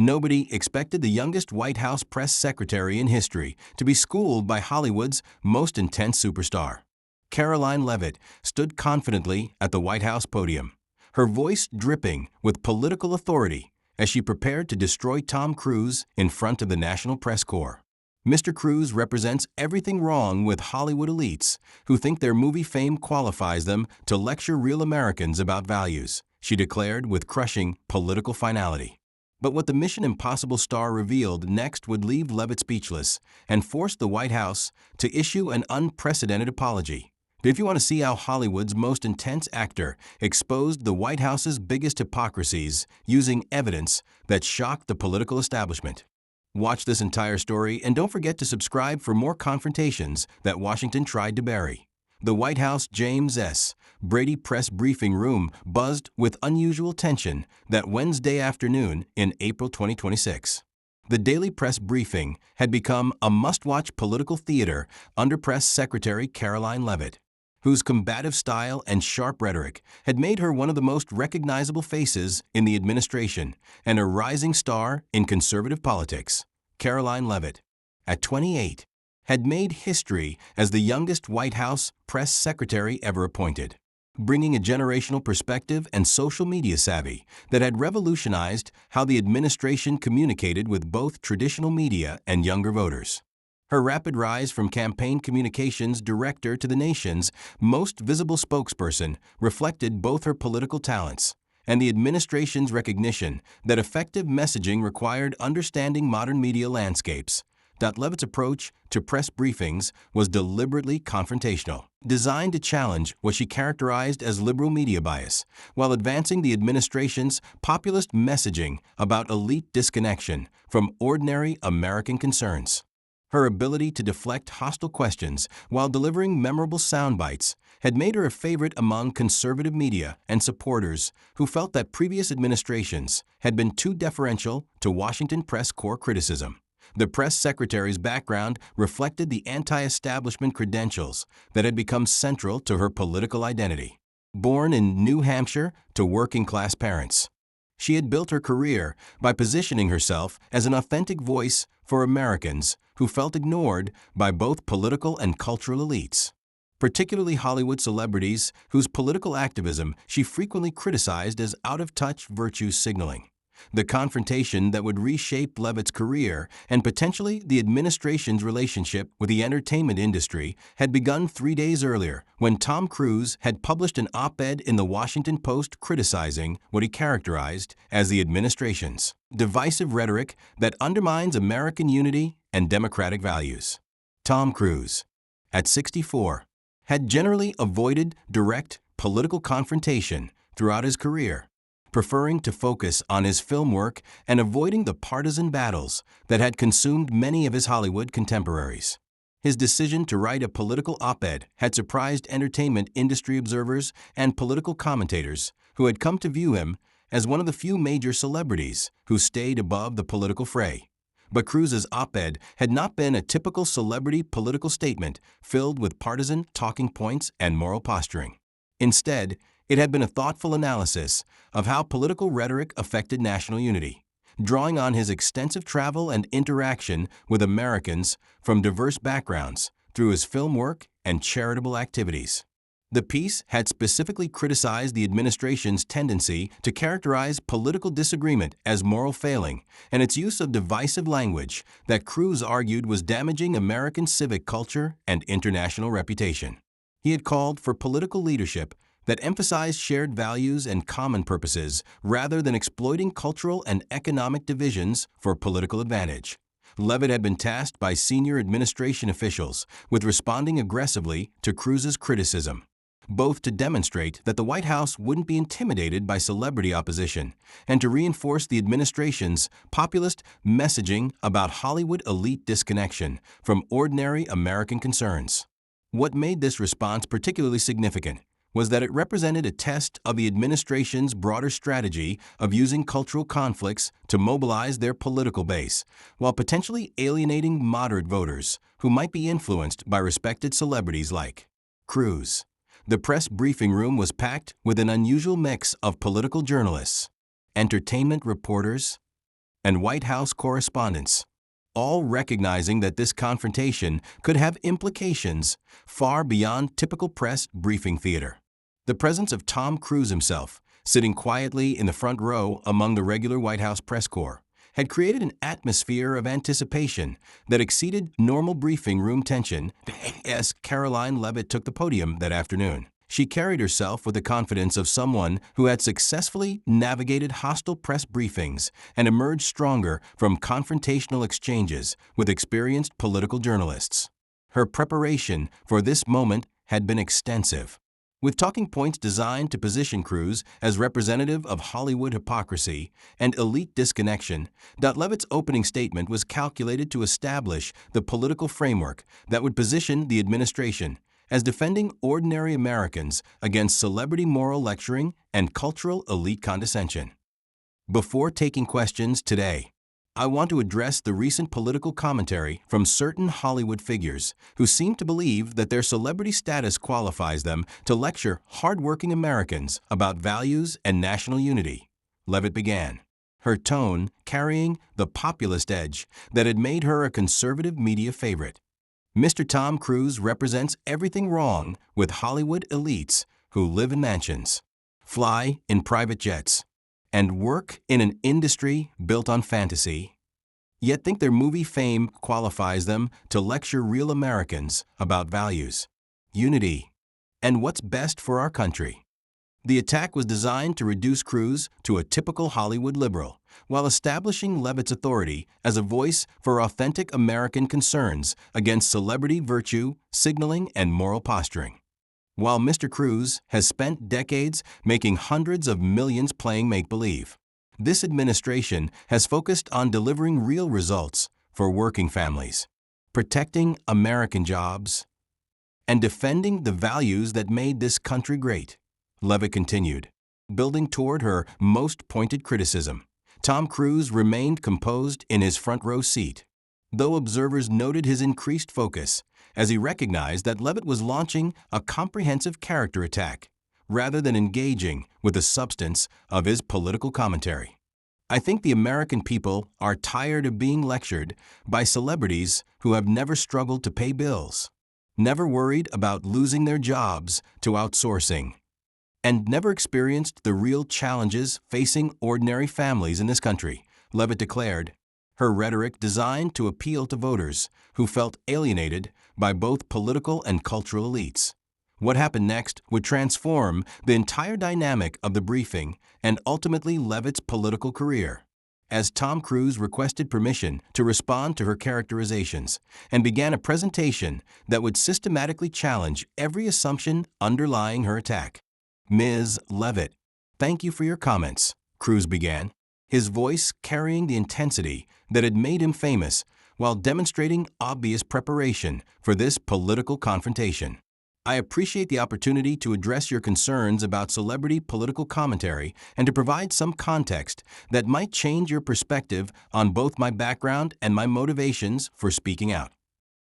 Nobody expected the youngest White House press secretary in history to be schooled by Hollywood's most intense superstar. Karoline Leavitt stood confidently at the White House podium, her voice dripping with political authority as she prepared to destroy Tom Cruise in front of the National Press Corps. Mr. Cruise represents everything wrong with Hollywood elites who think their movie fame qualifies them to lecture real Americans about values, she declared with crushing political finality. But what the Mission Impossible star revealed next would leave Leavitt speechless and force the White House to issue an unprecedented apology. If you want to see how Hollywood's most intense actor exposed the White House's biggest hypocrisies using evidence that shocked the political establishment, watch this entire story and don't forget to subscribe for more confrontations that Washington tried to bury. The White House James S. Brady press briefing room buzzed with unusual tension that Wednesday afternoon in April 2026. The daily press briefing had become a must-watch political theater under Press Secretary Karoline Leavitt, whose combative style and sharp rhetoric had made her one of the most recognizable faces in the administration and a rising star in conservative politics. Karoline Leavitt, at 28, had made history as the youngest White House press secretary ever appointed, bringing a generational perspective and social media savvy that had revolutionized how the administration communicated with both traditional media and younger voters. Her rapid rise from campaign communications director to the nation's most visible spokesperson reflected both her political talents and the administration's recognition that effective messaging required understanding modern media landscapes. Leavitt's approach to press briefings was deliberately confrontational, designed to challenge what she characterized as liberal media bias, while advancing the administration's populist messaging about elite disconnection from ordinary American concerns. Her ability to deflect hostile questions while delivering memorable sound bites had made her a favorite among conservative media and supporters who felt that previous administrations had been too deferential to Washington press corps criticism. The press secretary's background reflected the anti-establishment credentials that had become central to her political identity. Born in New Hampshire to working-class parents, she had built her career by positioning herself as an authentic voice for Americans who felt ignored by both political and cultural elites, particularly Hollywood celebrities whose political activism she frequently criticized as out-of-touch virtue signaling. The confrontation that would reshape Leavitt's career and potentially the administration's relationship with the entertainment industry had begun 3 days earlier when Tom Cruise had published an op-ed in the Washington Post criticizing what he characterized as the administration's divisive rhetoric that undermines American unity and democratic values. Tom Cruise, at 64, had generally avoided direct political confrontation throughout his career, preferring to focus on his film work and avoiding the partisan battles that had consumed many of his Hollywood contemporaries. His decision to write a political op-ed had surprised entertainment industry observers and political commentators who had come to view him as one of the few major celebrities who stayed above the political fray. But Cruise's op-ed had not been a typical celebrity political statement filled with partisan talking points and moral posturing. Instead, it had been a thoughtful analysis of how political rhetoric affected national unity, drawing on his extensive travel and interaction with Americans from diverse backgrounds through his film work and charitable activities. The piece had specifically criticized the administration's tendency to characterize political disagreement as moral failing and its use of divisive language that Cruise argued was damaging American civic culture and international reputation. He had called for political leadership that emphasized shared values and common purposes rather than exploiting cultural and economic divisions for political advantage. Leavitt had been tasked by senior administration officials with responding aggressively to Cruise's criticism, both to demonstrate that the White House wouldn't be intimidated by celebrity opposition and to reinforce the administration's populist messaging about Hollywood elite disconnection from ordinary American concerns. What made this response particularly significant was that it represented a test of the administration's broader strategy of using cultural conflicts to mobilize their political base, while potentially alienating moderate voters who might be influenced by respected celebrities like Cruise. The press briefing room was packed with an unusual mix of political journalists, entertainment reporters, and White House correspondents, all recognizing that this confrontation could have implications far beyond typical press briefing theater. The presence of Tom Cruise himself, sitting quietly in the front row among the regular White House press corps, had created an atmosphere of anticipation that exceeded normal briefing room tension as Karoline Leavitt took the podium that afternoon. She carried herself with the confidence of someone who had successfully navigated hostile press briefings and emerged stronger from confrontational exchanges with experienced political journalists. Her preparation for this moment had been extensive, with talking points designed to position Cruise as representative of Hollywood hypocrisy and elite disconnection. Leavitt's opening statement was calculated to establish the political framework that would position the administration as defending ordinary Americans against celebrity moral lecturing and cultural elite condescension. Before taking questions today, I want to address the recent political commentary from certain Hollywood figures who seem to believe that their celebrity status qualifies them to lecture hardworking Americans about values and national unity. Leavitt began, her tone carrying the populist edge that had made her a conservative media favorite. Mr. Tom Cruise represents everything wrong with Hollywood elites who live in mansions, fly in private jets, and work in an industry built on fantasy, yet think their movie fame qualifies them to lecture real Americans about values, unity, and what's best for our country. The attack was designed to reduce Cruise to a typical Hollywood liberal, while establishing Leavitt's authority as a voice for authentic American concerns against celebrity virtue, signaling, and moral posturing. While Mr. Cruise has spent decades making hundreds of millions playing make-believe, this administration has focused on delivering real results for working families, protecting American jobs, and defending the values that made this country great. Leavitt continued, building toward her most pointed criticism. Tom Cruise remained composed in his front row seat, though observers noted his increased focus as he recognized that Leavitt was launching a comprehensive character attack rather than engaging with the substance of his political commentary. I think the American people are tired of being lectured by celebrities who have never struggled to pay bills, never worried about losing their jobs to outsourcing, and never experienced the real challenges facing ordinary families in this country, Leavitt declared, her rhetoric designed to appeal to voters who felt alienated by both political and cultural elites. What happened next would transform the entire dynamic of the briefing and ultimately Leavitt's political career, as Tom Cruise requested permission to respond to her characterizations and began a presentation that would systematically challenge every assumption underlying her attack. Ms. Leavitt, thank you for your comments, Cruise began, his voice carrying the intensity that had made him famous while demonstrating obvious preparation for this political confrontation. I appreciate the opportunity to address your concerns about celebrity political commentary and to provide some context that might change your perspective on both my background and my motivations for speaking out.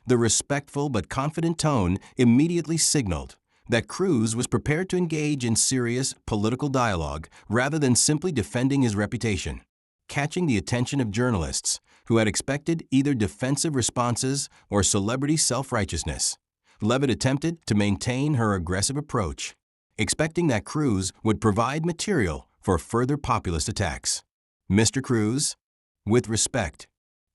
The respectful but confident tone immediately signaled that Cruise was prepared to engage in serious political dialogue rather than simply defending his reputation. Catching the attention of journalists who had expected either defensive responses or celebrity self-righteousness, Leavitt attempted to maintain her aggressive approach, expecting that Cruise would provide material for further populist attacks. Mr. Cruise, with respect,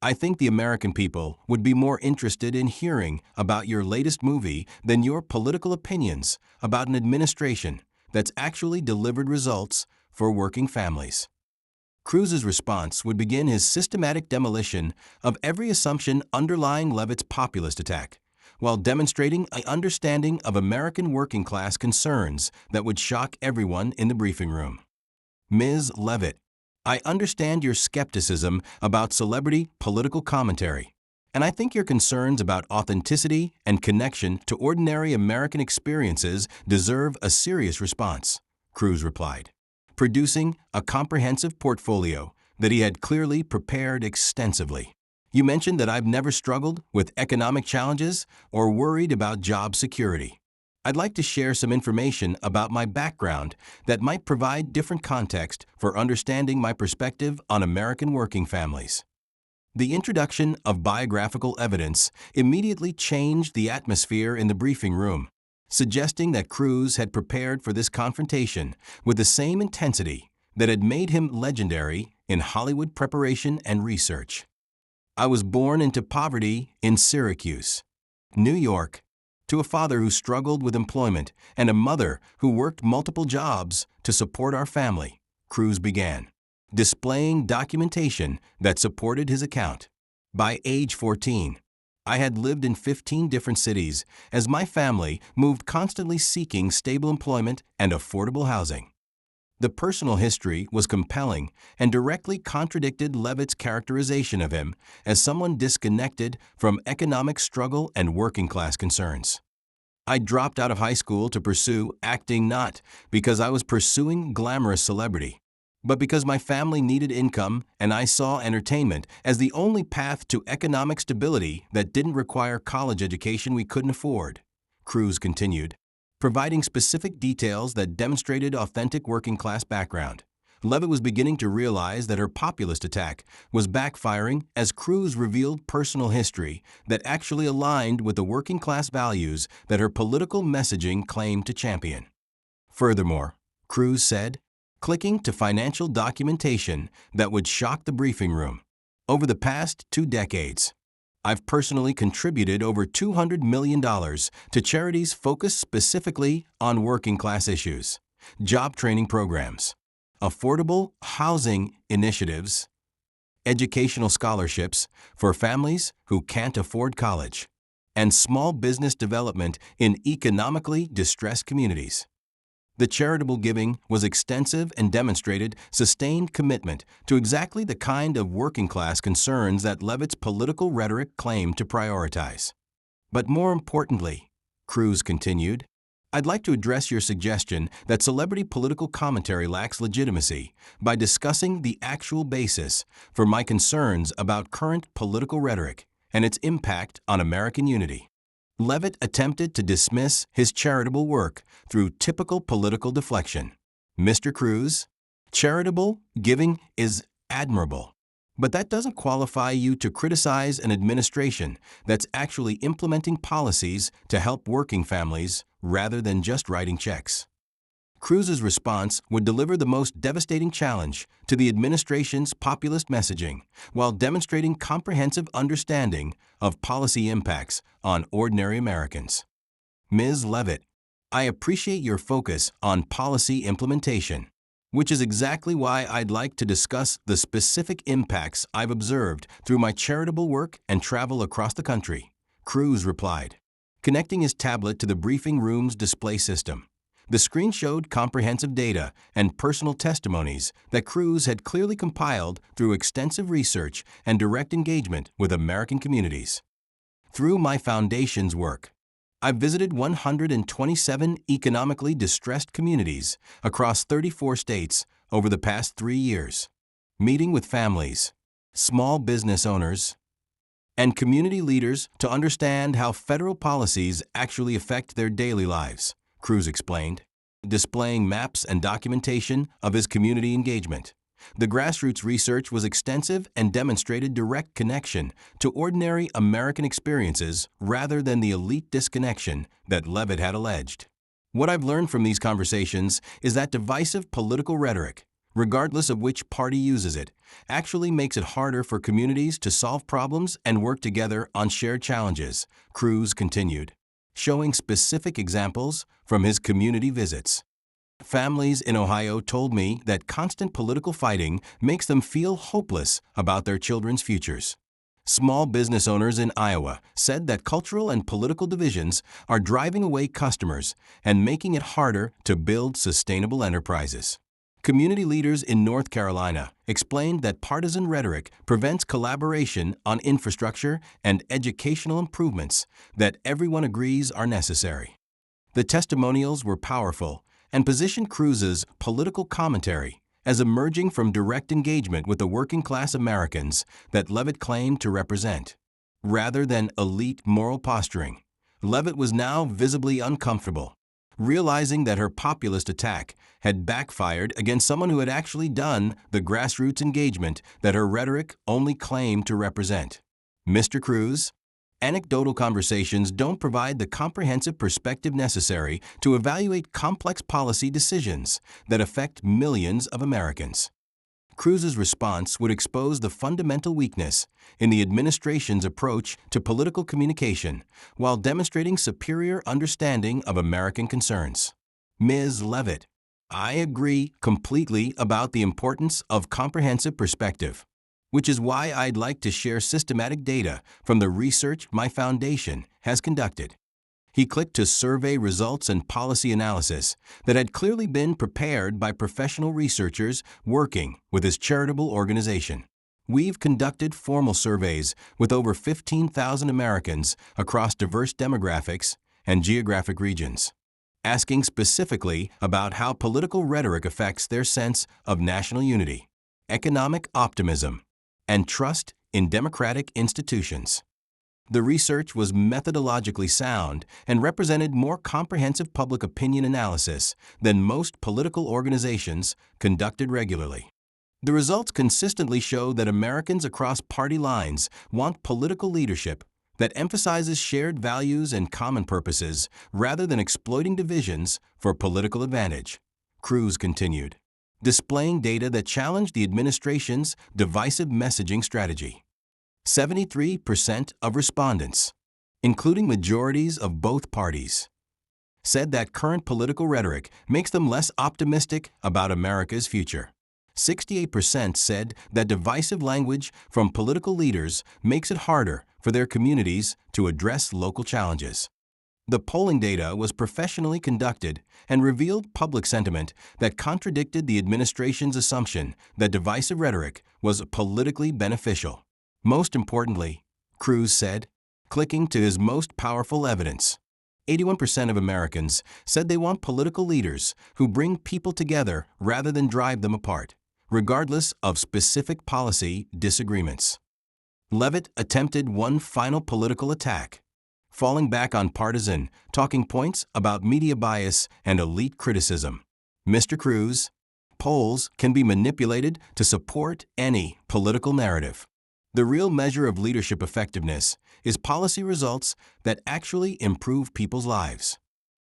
I think the American people would be more interested in hearing about your latest movie than your political opinions about an administration that's actually delivered results for working families. Cruise's response would begin his systematic demolition of every assumption underlying Leavitt's populist attack, while demonstrating an understanding of American working class concerns that would shock everyone in the briefing room. Ms. Leavitt, I understand your skepticism about celebrity political commentary, and I think your concerns about authenticity and connection to ordinary American experiences deserve a serious response, Cruise replied, producing a comprehensive portfolio that he had clearly prepared extensively. You mentioned that I've never struggled with economic challenges or worried about job security. I'd like to share some information about my background that might provide different context for understanding my perspective on American working families. The introduction of biographical evidence immediately changed the atmosphere in the briefing room, suggesting that Cruz had prepared for this confrontation with the same intensity that had made him legendary in Hollywood preparation and research. I was born into poverty in Syracuse, New York, to a father who struggled with employment and a mother who worked multiple jobs to support our family, Cruz began, displaying documentation that supported his account. By age 14, I had lived in 15 different cities as my family moved constantly seeking stable employment and affordable housing. The personal history was compelling and directly contradicted Leavitt's characterization of him as someone disconnected from economic struggle and working class concerns. I dropped out of high school to pursue acting not because I was pursuing glamorous celebrity, but because my family needed income and I saw entertainment as the only path to economic stability that didn't require college education we couldn't afford, Cruz continued, providing specific details that demonstrated authentic working class background. Leavitt was beginning to realize that her populist attack was backfiring as Cruz revealed personal history that actually aligned with the working class values that her political messaging claimed to champion. Furthermore, Cruz said, clicking to financial documentation that would shock the briefing room. Over the past 2 decades, I've personally contributed over $200 million to charities focused specifically on working class issues, job training programs, affordable housing initiatives, educational scholarships for families who can't afford college, and small business development in economically distressed communities. The charitable giving was extensive and demonstrated sustained commitment to exactly the kind of working class concerns that Leavitt's political rhetoric claimed to prioritize. But more importantly, Cruz continued, I'd like to address your suggestion that celebrity political commentary lacks legitimacy by discussing the actual basis for my concerns about current political rhetoric and its impact on American unity. Leavitt attempted to dismiss his charitable work through typical political deflection. Mr. Cruz, charitable giving is admirable, but that doesn't qualify you to criticize an administration that's actually implementing policies to help working families rather than just writing checks. Cruz's response would deliver the most devastating challenge to the administration's populist messaging while demonstrating comprehensive understanding of policy impacts on ordinary Americans. Ms. Leavitt, I appreciate your focus on policy implementation, which is exactly why I'd like to discuss the specific impacts I've observed through my charitable work and travel across the country, Cruz replied, connecting his tablet to the briefing room's display system. The screen showed comprehensive data and personal testimonies that Cruz had clearly compiled through extensive research and direct engagement with American communities. Through my foundation's work, I've visited 127 economically distressed communities across 34 states over the past 3 years, meeting with families, small business owners, and community leaders to understand how federal policies actually affect their daily lives, Cruz explained, displaying maps and documentation of his community engagement. The grassroots research was extensive and demonstrated direct connection to ordinary American experiences rather than the elite disconnection that Leavitt had alleged. What I've learned from these conversations is that divisive political rhetoric, regardless of which party uses it, actually makes it harder for communities to solve problems and work together on shared challenges, Cruz continued, showing specific examples from his community visits. Families in Ohio told me that constant political fighting makes them feel hopeless about their children's futures. Small business owners in Iowa said that cultural and political divisions are driving away customers and making it harder to build sustainable enterprises. Community leaders in North Carolina explained that partisan rhetoric prevents collaboration on infrastructure and educational improvements that everyone agrees are necessary. The testimonials were powerful and positioned Cruz's political commentary as emerging from direct engagement with the working-class Americans that Leavitt claimed to represent, rather than elite moral posturing. Leavitt was now visibly uncomfortable, realizing that her populist attack had backfired against someone who had actually done the grassroots engagement that her rhetoric only claimed to represent. Mr. Cruz, anecdotal conversations don't provide the comprehensive perspective necessary to evaluate complex policy decisions that affect millions of Americans. Cruz's response would expose the fundamental weakness in the administration's approach to political communication while demonstrating superior understanding of American concerns. Ms. Leavitt, I agree completely about the importance of comprehensive perspective, which is why I'd like to share systematic data from the research my foundation has conducted. He clicked to survey results and policy analysis that had clearly been prepared by professional researchers working with his charitable organization. We've conducted formal surveys with over 15,000 Americans across diverse demographics and geographic regions, asking specifically about how political rhetoric affects their sense of national unity, economic optimism, and trust in democratic institutions. The research was methodologically sound and represented more comprehensive public opinion analysis than most political organizations conducted regularly. The results consistently show that Americans across party lines want political leadership that emphasizes shared values and common purposes rather than exploiting divisions for political advantage. Cruz continued, displaying data that challenged the administration's divisive messaging strategy. 73% of respondents, including majorities of both parties, said that current political rhetoric makes them less optimistic about America's future. 68% said that divisive language from political leaders makes it harder for their communities to address local challenges. The polling data was professionally conducted and revealed public sentiment that contradicted the administration's assumption that divisive rhetoric was politically beneficial. Most importantly, Cruz said, clicking to his most powerful evidence, 81% of Americans said they want political leaders who bring people together rather than drive them apart, regardless of specific policy disagreements. Leavitt attempted one final political attack, falling back on partisan talking points about media bias and elite criticism. Mr. Cruz, polls can be manipulated to support any political narrative. The real measure of leadership effectiveness is policy results that actually improve people's lives.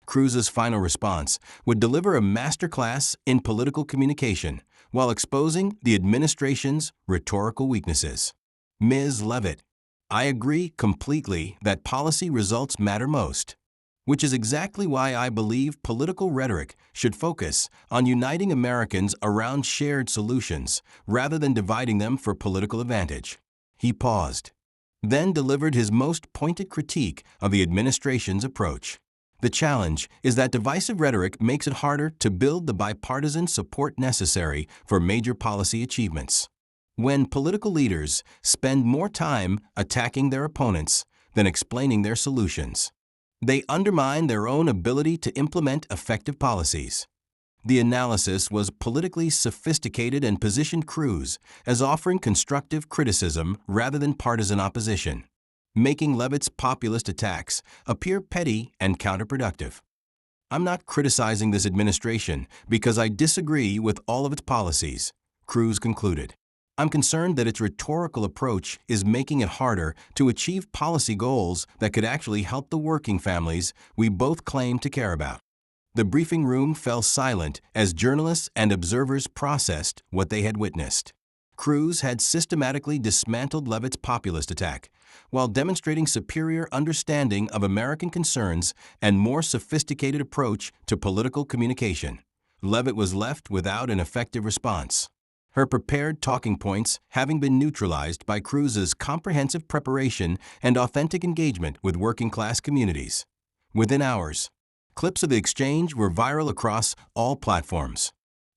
Cruz's final response would deliver a masterclass in political communication while exposing the administration's rhetorical weaknesses. Ms. Leavitt, I agree completely that policy results matter most, which is exactly why I believe political rhetoric should focus on uniting Americans around shared solutions rather than dividing them for political advantage. He paused, then delivered his most pointed critique of the administration's approach. The challenge is that divisive rhetoric makes it harder to build the bipartisan support necessary for major policy achievements. When political leaders spend more time attacking their opponents than explaining their solutions, they undermine their own ability to implement effective policies. The analysis was politically sophisticated and positioned Cruz as offering constructive criticism rather than partisan opposition, making Leavitt's populist attacks appear petty and counterproductive. I'm not criticizing this administration because I disagree with all of its policies, Cruz concluded. I'm concerned that its rhetorical approach is making it harder to achieve policy goals that could actually help the working families we both claim to care about. The briefing room fell silent as journalists and observers processed what they had witnessed. Cruz had systematically dismantled Leavitt's populist attack, while demonstrating superior understanding of American concerns and more sophisticated approach to political communication. Leavitt was left without an effective response, her prepared talking points having been neutralized by Cruz's comprehensive preparation and authentic engagement with working-class communities. Within hours, clips of the exchange were viral across all platforms,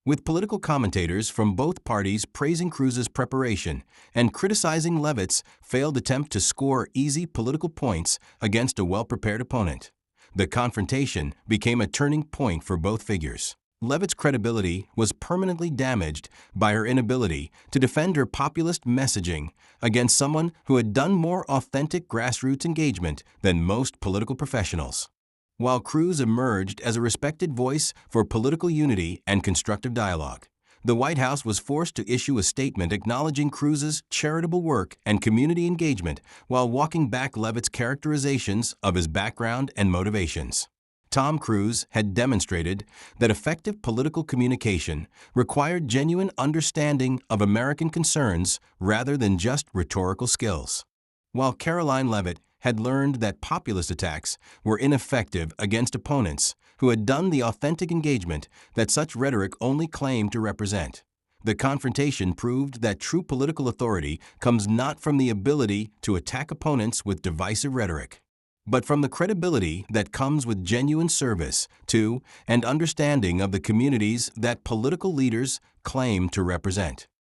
with political commentators from both parties praising Cruz's preparation and criticizing Leavitt's failed attempt to score easy political points against a well-prepared opponent. The confrontation became a turning point for both figures. Leavitt's credibility was permanently damaged by her inability to defend her populist messaging against someone who had done more authentic grassroots engagement than most political professionals. While Cruz emerged as a respected voice for political unity and constructive dialogue, the White House was forced to issue a statement acknowledging Cruz's charitable work and community engagement while walking back Leavitt's characterizations of his background and motivations. Tom Cruise had demonstrated that effective political communication required genuine understanding of American concerns rather than just rhetorical skills. While Karoline Leavitt had learned that populist attacks were ineffective against opponents who had done the authentic engagement that such rhetoric only claimed to represent. The confrontation proved that true political authority comes not from the ability to attack opponents with divisive rhetoric, but from the credibility that comes with genuine service to and understanding of the communities that political leaders claim to represent.